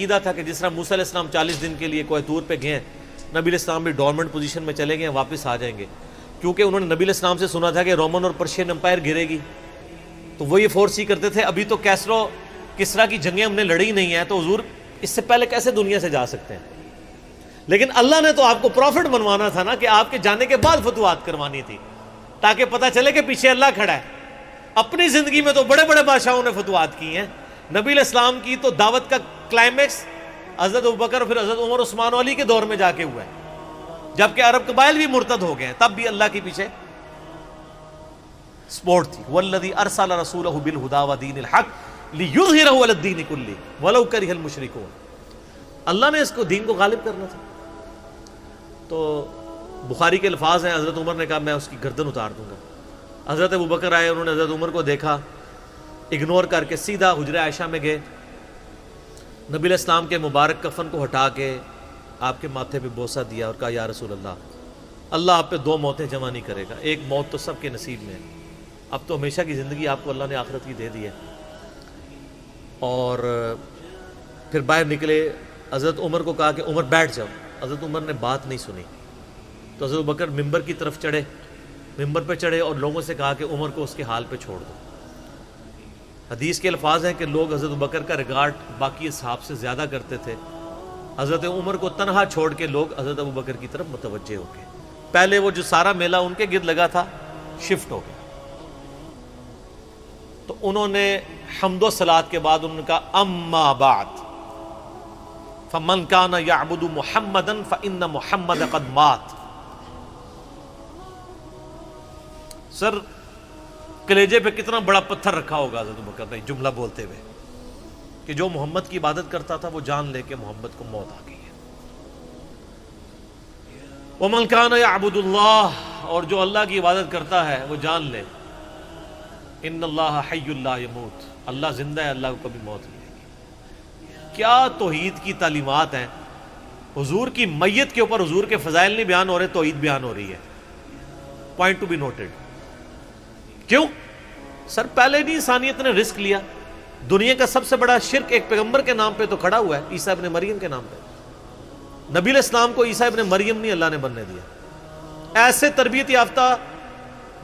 عقیدہ تھا کہ جس طرح موسیٰ علیہ السلام 40 دن کے لیے کوہ طور پہ گئے، نبی علیہ السلام بھی ڈورمنٹ پوزیشن میں چلے گئے، واپس آ جائیں گے، کیونکہ انہوں نے نبی علیہ السلام سے سنا تھا کہ رومن اور پرشین امپائر گرے گی، تو وہ یہ فورس ہی کرتے تھے ابھی تو کیسرو کسرا کی جنگیں ہم نے لڑی نہیں ہیں، تو حضور اس سے پہلے کیسے دنیا سے جا سکتے ہیں؟ لیکن اللہ نے تو آپ کو پروفٹ بنوانا تھا نا، کہ آپ کے جانے کے بعد فتوحات کروانی تھی، تاکہ پتہ چلے کہ پیچھے اللہ کھڑا ہے۔ اپنی زندگی میں تو بڑے بڑے بادشاہوں نے فتوحات کی ہیں، نبی علیہ السلام کی تو دعوت کا کلائمیکس حضرت ابوبکر اور پھر حضرت عمر عثمان و علی کے دور میں جا کے ہوا ہے، جبکہ عرب قبائل بھی مرتد ہو گئے ہیں، تب بھی اللہ کے پیچھے سپورٹ تھی۔ والذی ارسل رسولہ بالہدی ودین الحق لیظہرہ علی الدین کلہ ولو کرہ المشرکون، اللہ نے اس کو دین کو غالب کرنا تھا۔ تو بخاری کے الفاظ ہیں، حضرت عمر نے کہا میں اس کی گردن اتار دوں گا۔ حضرت ابوبکر آئے، انہوں نے حضرت عمر کو دیکھا، اگنور کر کے سیدھا حجرہ عائشہ میں گئے، نبی علیہ السلام کے مبارک کفن کو ہٹا کے آپ کے ماتھے پہ بوسہ دیا اور کہا یا رسول اللہ آپ پہ 2 موتیں جمع نہیں کرے گا، ایک موت تو سب کے نصیب میں ہے، اب تو ہمیشہ کی زندگی آپ کو اللہ نے آخرت کی دے دی ہے۔ اور پھر باہر نکلے، حضرت عمر کو کہا کہ عمر بیٹھ جاؤ، حضرت عمر نے بات نہیں سنی، تو حضرت بکر ممبر کی طرف چڑھے، ممبر پہ چڑھے اور لوگوں سے کہا کہ عمر کو اس کے حال پہ چھوڑ دو۔ حدیث کے الفاظ ہیں کہ لوگ حضرت بکر کا ریگارڈ باقی اصحاب سے زیادہ کرتے تھے، حضرت عمر کو تنہا چھوڑ کے لوگ حضرت ابو بکر کی طرف متوجہ ہو گئے۔ پہلے وہ جو سارا میلہ ان کے گرد لگا تھا شفٹ ہو گیا، تو انہوں نے حمد و صلات کے بعد انہوں نے کہا اما بعد فمن کان یعبد محمدا فإن محمد قد مات۔ سر کلیجے پہ کتنا بڑا پتھر رکھا ہوگا حضرت بکر نے جملہ بولتے ہوئے کہ جو محمد کی عبادت کرتا تھا وہ جان لے کہ محمد کو موت آ گئی ہے۔ ومن کان یعبد اللہ، اور جو اللہ کی عبادت کرتا ہے وہ جان لے ان اللہ حی لا یموت، اللہ زندہ ہے، اللہ کو کبھی موت نہیں آئے گی۔ کیا توحید کی تعلیمات ہیں! حضور کی میت کے اوپر حضور کے فضائل نہیں بیان ہو رہے، توحید بیان ہو رہی ہے۔ Point to be noted. کیوں؟ سر پہلے نہیں انسانیت نے رسک لیا، دنیا کا سب سے بڑا شرک ایک پیغمبر کے نام پہ تو کھڑا ہوا ہے، عیسیٰ ابن مریم کے نام پہ۔ نبی علیہ السلام کو عیسیٰ ابن مریم نہیں اللہ نے بننے دیا۔ ایسے تربیت یافتہ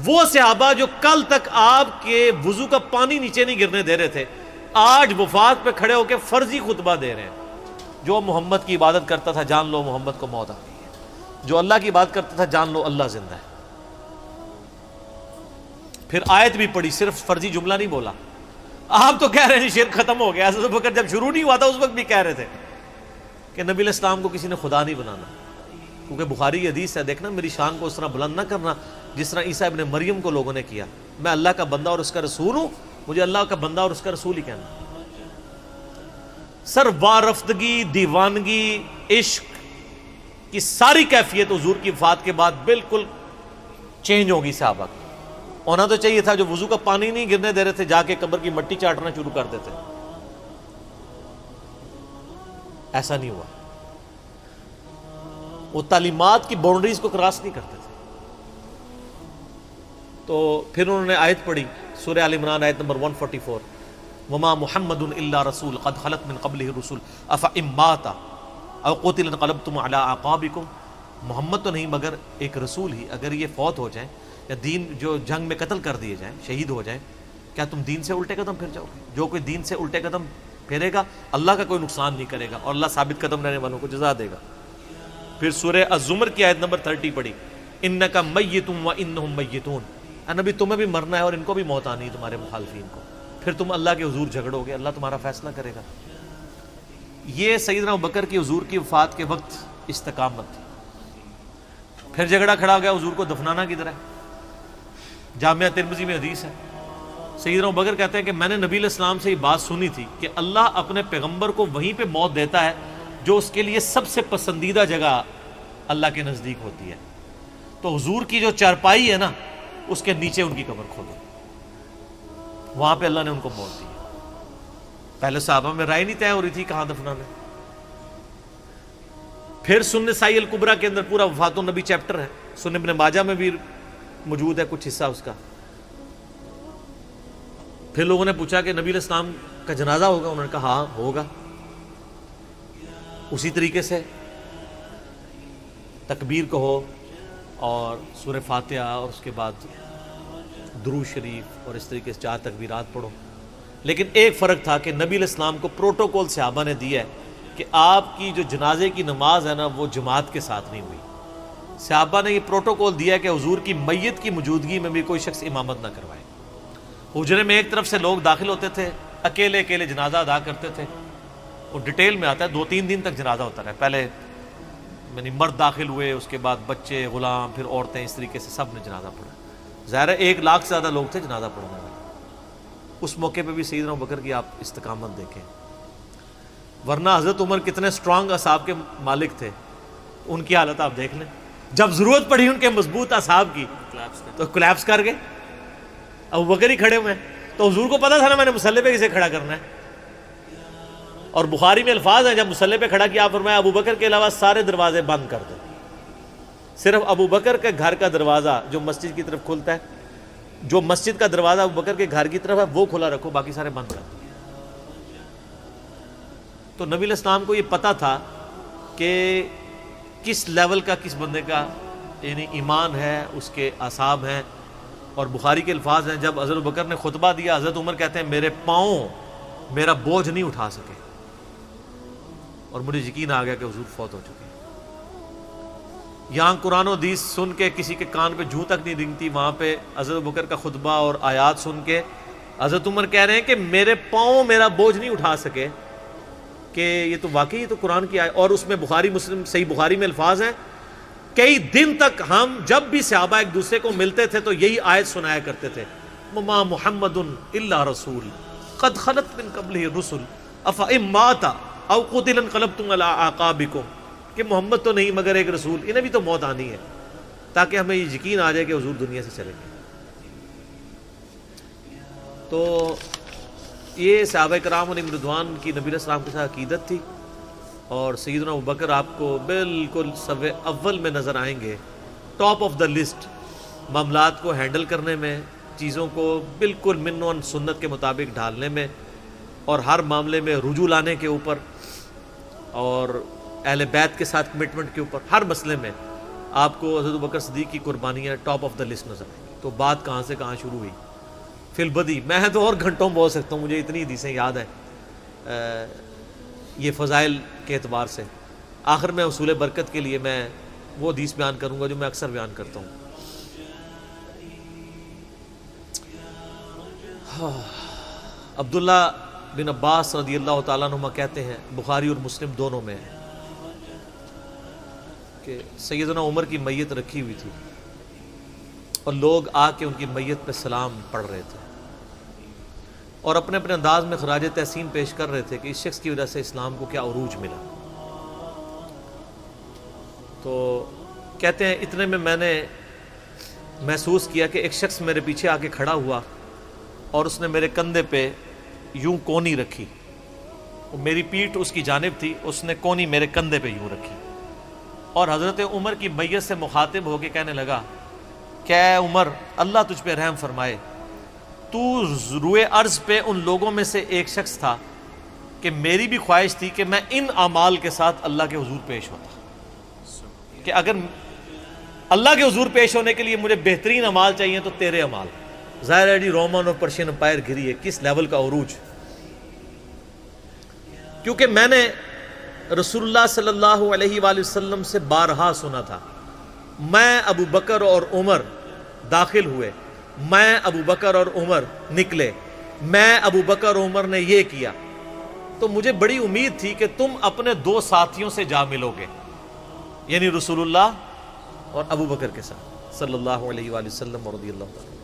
وہ صحابہ جو کل تک آپ کے وضو کا پانی نیچے نہیں گرنے دے رہے تھے، آج وفات پہ کھڑے ہو کے فرضی خطبہ دے رہے ہیں۔ جو محمد کی عبادت کرتا تھا جان لو محمد کو موت آ گئی ہے، جو اللہ کی عبادت کرتا تھا جان لو اللہ زندہ ہے۔ پھر آیت بھی پڑھی، صرف فرضی جملہ نہیں بولا۔ آپ تو کہہ رہے ہیں شرک ختم ہو گیا، حضرت بکر جب شروع نہیں ہوا تھا اس وقت بھی کہہ رہے تھے کہ نبی علیہ السلام کو کسی نے خدا نہیں بنانا، کیونکہ بخاری کی حدیث ہے، دیکھنا میری شان کو اس طرح بلند نہ کرنا جس طرح عیسیٰ ابن مریم کو لوگوں نے کیا۔ میں اللہ کا بندہ اور اس کا رسول ہوں، مجھے اللہ کا بندہ اور اس کا رسول ہی کہنا۔ سر وارفتگی، دیوانگی، عشق کی ساری کیفیت حضور کی وفات کے بعد بالکل چینج ہوگی۔ صحابہ کی ہونا تو چاہیے تھا جو وضو کا پانی نہیں گرنے دے رہے تھے جا کے قبر کی مٹی چاٹنا شروع کر دیتے، ایسا نہیں ہوا۔ وہ تعلیمات کی باؤنڈریز کو کراس نہیں کرتے تھے۔ تو پھر انہوں نے آیت پڑھی، سورہ آل عمران آیت نمبر 144، وما محمد الا رسول قد خلت من قبلہ الرسل افإن مات او قتل انقلبتم علی اعقابکم۔ محمد تو نہیں مگر ایک رسول ہی، اگر یہ فوت ہو جائیں یا دین جو جنگ میں قتل کر دیے جائیں، شہید ہو جائیں، کیا تم دین سے الٹے قدم پھر جاؤ گے؟ جو کوئی دین سے الٹے قدم پھیرے گا اللہ کا کوئی نقصان نہیں کرے گا اور اللہ ثابت قدم رہنے والوں کو جزا دے گا۔ پھر سورہ الزمر کی آیت نمبر 30 پڑھی، انک میت وانہم میتون۔ اے نبی تمہیں بھی مرنا ہے اور ان کو بھی موت آنی ہے، تمہارے مخالفین کو، پھر تم اللہ کے حضور جھگڑو گے، اللہ تمہارا فیصلہ کرے گا۔ یہ سیدنا ابوبکر کی حضور کی وفات کے وقت استقامت تھی۔ پھر جھگڑا کھڑا ہو گیا حضور کو دفنانا کدھر ہے؟ جامعہ ترمذی میں حدیث ہے، سیدنا ابوبکر کہتے ہیں کہ میں نے نبی علیہ السلام سے یہ بات سنی تھی کہ اللہ اپنے پیغمبر کو وہیں پہ موت دیتا ہے جو اس کے لیے سب سے پسندیدہ جگہ اللہ کے نزدیک ہوتی ہے۔ تو حضور کی جو چارپائی ہے نا اس کے نیچے ان کی قبر کھودو، وہاں پہ اللہ نے ان کو موت دی۔ پہلے صحابہ میں رائے نہیں طے ہو رہی تھی کہاں دفنانا۔ پھر سنن نسائی الکبریٰ کے اندر پورا وفات النبی چیپٹر ہے، سنن ابن ماجہ میں بھی موجود ہے کچھ حصہ اس کا۔ پھر لوگوں نے پوچھا کہ نبی علیہ السلام کا جنازہ ہوگا؟ انہوں نے کہا ہاں ہوگا۔ اسی طریقے سے تکبیر کہو اور سورہ فاتحہ اور اس کے بعد درود شریف اور اس طریقے سے 4 تکبیرات پڑھو. لیکن ایک فرق تھا کہ نبی علیہ السلام کو پروٹوکول صحابہ نے دیا ہے کہ آپ کی جو جنازے کی نماز ہے نا وہ جماعت کے ساتھ نہیں ہوئی. صحابہ نے یہ پروٹوکول دیا کہ حضور کی میت کی موجودگی میں بھی کوئی شخص امامت نہ کروائے. حجرے میں ایک طرف سے لوگ داخل ہوتے تھے, اکیلے اکیلے جنازہ ادا کرتے تھے. وہ ڈیٹیل میں آتا ہے, 2-3 دن تک جنازہ ہوتا رہا. پہلے یعنی مرد داخل ہوئے, اس کے بعد بچے, غلام, پھر عورتیں, اس طریقے سے سب نے جنازہ پڑھا. ظاہر ہے 1 لاکھ سے زیادہ لوگ تھے جنازہ پڑھنے والے. اس موقع پہ بھی سیدنا ابوبکر کی آپ استقامت دیکھیں. ورنہ حضرت عمر کتنے سٹرانگ اصحاب کے مالک تھے, ان کی حالت آپ دیکھ لیں. جب ضرورت پڑی ان کے مضبوط اصحاب کی تو کولیپس کر گئے. ابوبکر ہی کھڑے ہوئے ہیں, تو حضور کو پتا تھا نا میں نے مصلی پہ کسے کھڑا کرنا ہے. اور بخاری میں الفاظ ہیں, جب مصلی پہ کھڑا کیا آپ فرمایا ابوبکر کے علاوہ سارے دروازے بند کر دو, صرف ابوبکر کے گھر کا دروازہ جو مسجد کی طرف کھلتا ہے, جو مسجد کا دروازہ ابوبکر کے گھر کی طرف ہے وہ کھلا رکھو, باقی سارے بند کر دو. تو نبی علیہ السلام کو یہ پتا تھا کہ کس لیول کا کس بندے کا یعنی ایمان ہے, اس کے اعصاب ہیں. اور بخاری کے الفاظ ہیں, جب حضرت ابوبکر نے خطبہ دیا, حضرت عمر کہتے ہیں میرے پاؤں میرا بوجھ نہیں اٹھا سکے, اور مجھے یقین آ گیا کہ حضور فوت ہو چکے. یہاں قرآن و حدیث سن کے کسی کے کان پہ جوں تک نہیں رنگتی, وہاں پہ حضرت ابوبکر کا خطبہ اور آیات سن کے حضرت عمر کہہ رہے ہیں کہ میرے پاؤں میرا بوجھ نہیں اٹھا سکے, کہ یہ تو واقعی تو قرآن کی آیت. اور اس میں بخاری مسلم صحیح بخاری میں الفاظ ہیں, کئی دن تک ہم جب بھی صحابہ ایک دوسرے کو ملتے تھے تو یہی آیت سنایا کرتے تھے, وما محمد الا رسول قد خلت من قبلہ الرسل افئن مات او قتل انقلبتم علی اعقابکم, کہ محمد تو نہیں مگر ایک رسول, انہیں بھی تو موت آنی ہے, تاکہ ہمیں یہ یقین آ جائے کہ حضور دنیا سے چلے گئے. تو یہ صحابہ کرام علیہم رضوان کی نبی علیہ السلام کے ساتھ عقیدت تھی. اور سیدنا ابوبکر آپ کو بالکل صف اول میں نظر آئیں گے, ٹاپ آف دا لسٹ, معاملات کو ہینڈل کرنے میں, چیزوں کو بالکل من و سنت کے مطابق ڈھالنے میں, اور ہر معاملے میں رجوع لانے کے اوپر, اور اہل بیت کے ساتھ کمٹمنٹ کے اوپر, ہر مسئلے میں آپ کو حضرت ابوبکر صدیق کی قربانیاں ٹاپ آف دا لسٹ نظر آئیں گی. تو بات کہاں سے کہاں شروع ہوئی, فی البدی. میں تو اور گھنٹوں بول سکتا ہوں, مجھے اتنی حدیثیں یاد ہیں یہ فضائل کے اعتبار سے. آخر میں اصول برکت کے لیے میں وہ حدیث بیان کروں گا جو میں اکثر بیان کرتا ہوں. عبداللہ بن عباس رضی اللہ تعالیٰ عنہما کہتے ہیں, بخاری اور مسلم دونوں میں, کہ سیدنا عمر کی میت رکھی ہوئی تھی اور لوگ آ کے ان کی میت پہ سلام پڑھ رہے تھے, اور اپنے اپنے انداز میں خراج تحسین پیش کر رہے تھے کہ اس شخص کی وجہ سے اسلام کو کیا عروج ملا. تو کہتے ہیں اتنے میں نے محسوس کیا کہ ایک شخص میرے پیچھے آ کے کھڑا ہوا اور اس نے میرے کندھے پہ یوں کونی رکھی, میری پیٹھ اس کی جانب تھی, اس نے کونی میرے کندھے پہ یوں رکھی, اور حضرت عمر کی میت سے مخاطب ہو کے کہنے لگا کہ اے عمر اللہ تجھ پہ رحم فرمائے, تو روئے ارض پہ ان لوگوں میں سے ایک شخص تھا کہ میری بھی خواہش تھی کہ میں ان اعمال کے ساتھ اللہ کے حضور پیش ہوتا, کہ اگر اللہ کے حضور پیش ہونے کے لیے مجھے بہترین اعمال چاہیے تو تیرے اعمال. ظاہر ہے جی رومن اور پرشین امپائر گھری ہے, کس لیول کا عروج, کیونکہ میں نے رسول اللہ صلی اللہ علیہ وآلہ وسلم سے بارہا سنا تھا, میں ابو بکر اور عمر داخل ہوئے, میں ابو بکر اور عمر نکلے, میں ابو بکر اور عمر نے یہ کیا. تو مجھے بڑی امید تھی کہ تم اپنے 2 ساتھیوں سے جا ملو گے, یعنی رسول اللہ اور ابو بکر کے ساتھ صلی اللہ علیہ وآلہ وسلم اور رضی اللہ تعالیٰ.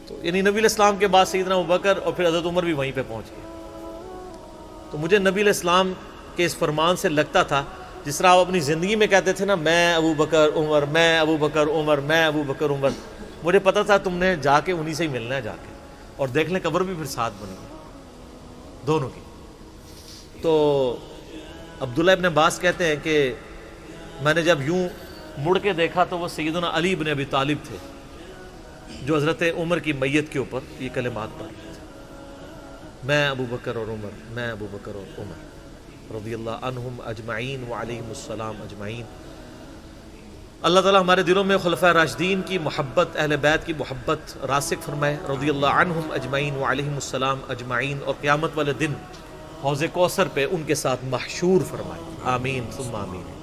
تو یعنی نبی علیہ السلام کے بعد سیدنا ابو بکر اور پھر حضرت عمر بھی وہیں پہ پہنچ گئے. تو مجھے نبی علیہ السلام کے اس فرمان سے لگتا تھا جس طرح آپ اپنی زندگی میں کہتے تھے نا, میں ابو بکر عمر, میں ابو بکر عمر, میں ابو بکر عمر, مجھے پتا تھا تم نے جا کے انہی سے ہی ملنا ہے جا کے, اور دیکھ لیں قبر بھی پھر ساتھ بنی دونوں کی. تو عبداللہ ابن عباس کہتے ہیں کہ میں نے جب یوں مڑ کے دیکھا تو وہ سیدنا علی بن ابی طالب تھے جو حضرت عمر کی میت کے اوپر یہ کلمات پڑھ رہے تھے. میں ابو بکر اور عمر، میں ابو بکر اور عمر رضی اللہ عنہم اجمعین وعلیہم السلام اجمعین۔ اللہ تعالیٰ ہمارے دلوں میں خلفائے راشدین کی محبت، اہل بیت کی محبت راسخ فرمائے رضی اللہ عنہم اجمعین وعلیہم السلام اجمعین، اور قیامت والے دن حوض کوثر پہ ان کے ساتھ محشور فرمائے، آمین ثم آمین۔